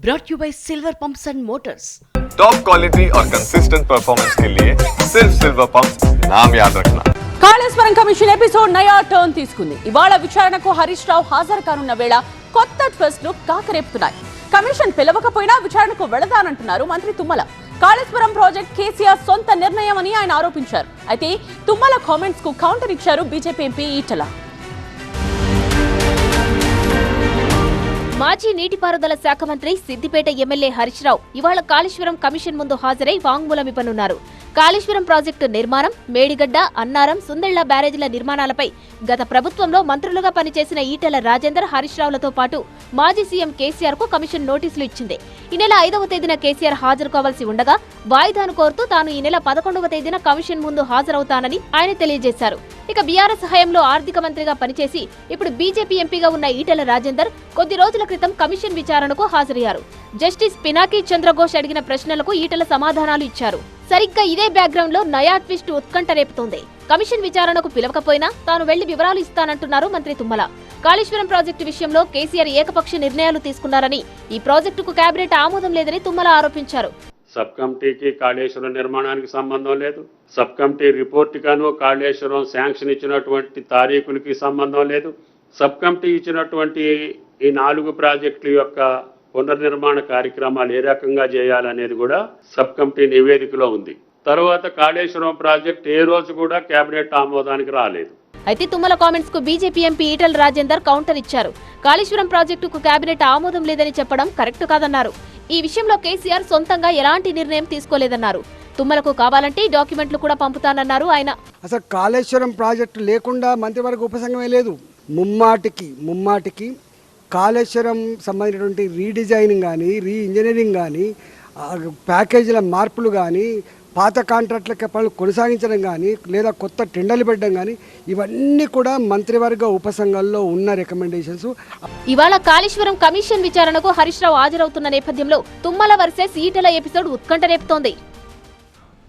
brought you by Silver Pumps and Motors. Top quality और consistent performance के लिए सिर्फ सिल्वर पंप्स नाम याद रखना. కాళేశ్వరం కమిషన్ ఎపిసోడ్ నయా టర్న్ తీసుకుంది. ఇవాళ విచారణకు హరీష్ రావు హాజరు కానున్న వేళ కొత్త ట్విస్టులు కాకరేపుతున్నాయి. కమిషన్ పిలవకపోయినా విచారణకు వెళదానంటున్నారు మంత్రి తుమ్మల. కాళేశ్వరం ప్రాజెక్ట్ కేసీఆర్ సొంత నిర్ణయం అని ఆయన ఆరోపించారు. అయితే తుమ్మల కామెంట్స్ కు కౌంటర్ ఇచ్చారు బీజేపీ ఎంపీ ఈటల. మాజీ నీటిపారుదల శాఖ మంత్రి సిద్దిపేట ఎమ్మెల్యే హరీష్ రావు ఇవాళ కాళేశ్వరం కమిషన్ ముందు హాజరై వాంగ్మూలం ఇవ్వనున్నారు. కాళేశ్వరం ప్రాజెక్టు నిర్మాణం, మేడిగడ్డ, అన్నారం, సుందెళ్ల బ్యారేజీల నిర్మాణాలపై గత ప్రభుత్వంలో మంత్రులుగా పనిచేసిన ఈటెల రాజేందర్, హరీష్ రావులతో పాటు మాజీ సీఎం కేసీఆర్ కు కమిషన్ నోటీసులు ఇచ్చింది. ఈ నెల 5వ తేదీన కేసీఆర్ హాజరు కావాల్సి ఉండగా వాయిదాను కోరుతూ తాను ఈ నెల 11వ తేదీన కమిషన్ ముందు హాజరవుతానని ఆయన తెలియజేశారు. ఇక బీఆర్ఎస్ హయాంలో ఆర్థిక మంత్రిగా పనిచేసి ఇప్పుడు బీజేపీ ఎంపీగా ఉన్న ఈటెల రాజేందర్ కొద్ది రోజుల క్రితం కమిషన్ విచారణకు హాజరయ్యారు. జస్టిస్ పినాకీ చంద్రఘోష్ అడిగిన ప్రశ్నలకు ఈటెల సమాధానాలు ఇచ్చారు. సరిగ్గా ఇదే బ్యాక్గ్రౌండ్ లో నయా ట్విస్ట్ ఉత్కంఠ రేపుతోంది. కమిషన్ విచారణకు పిలవకపోయినా తాను వెళ్లి వివరాలు ఇస్తానంటున్నారు మంత్రి తుమ్మల. కాళేశ్వరం ప్రాజెక్టు విషయంలో కేసీఆర్ ఏకపక్ష నిర్ణయాలు తీసుకున్నారని, ఈ ప్రాజెక్టుకు కేబినెట్ ఆమోదం లేదని తుమ్మల ఆరోపించారు. సబ్ కమిటీకి కాళేశ్వరం నిర్మాణానికి సంబంధం లేదు. సబ్ కమిటీ రిపోర్ట్ గాను కాళేశ్వరం శాంక్షన్ ఇచ్చినటువంటి తారీఖులకి సంబంధం లేదు. సబ్ కమిటీ ఇచ్చినటువంటి ఈ 4 ప్రాజెక్టుల యొక్క పునర్నిర్మాణ కార్యక్రమాలు ఏ రకంగా చేయాలనేది కూడా సబ్ కమిటీ నివేదికలో ఉంది. తర్వాత కాళేశ్వరం ప్రాజెక్ట్ ఏ రోజు కూడా కేబినెట్ ఆమోదానికి రాలేదు. అయితే తుమ్మల కామెంట్స్ కు BJP MP Etela Rajender counter ఇచ్చారు. కాళేశ్వరం ప్రాజెక్టుకు కేబినెట్ ఆమోదం లేదని చెప్పడం కరెక్ట్ కాదన్నారు. ఈ విషయంలో కేసీఆర్ సొంతంగా ఎలాంటి నిర్ణయం తీసుకోలేదన్నారు. తుమ్మలకు కావాలంటే డాక్యుమెంట్లు కూడా పంపుతానన్నారు ఆయన. అసలు కాళేశ్వరం ప్రాజెక్టు లేకుండా మంత్రివర్గ ఉపసంఘమే లేదు. ముమ్మాటికి కాళేశ్వరం సంబంధించినటువంటి రీడిజైనింగ్ కానీ, రీఇంజనీరింగ్ కానీ, ప్యాకేజీల మార్పులు కానీ, పాత కాంట్రాక్టుల పనులు కొనసాగించడం కానీ, లేదా కొత్త టెండర్లు పెట్టడం కానీ, ఇవన్నీ కూడా మంత్రివర్గ ఉపసంఘంలో ఉన్న రికమెండేషన్స్. ఇవాళ కాళేశ్వరం కమిషన్ విచారణకు హరీష్ రావు హాజరవుతున్న నేపథ్యంలో తుమ్మల వర్సెస్ ఈటెల ఎపిసోడ్ ఉత్కంఠ రేపుతోంది.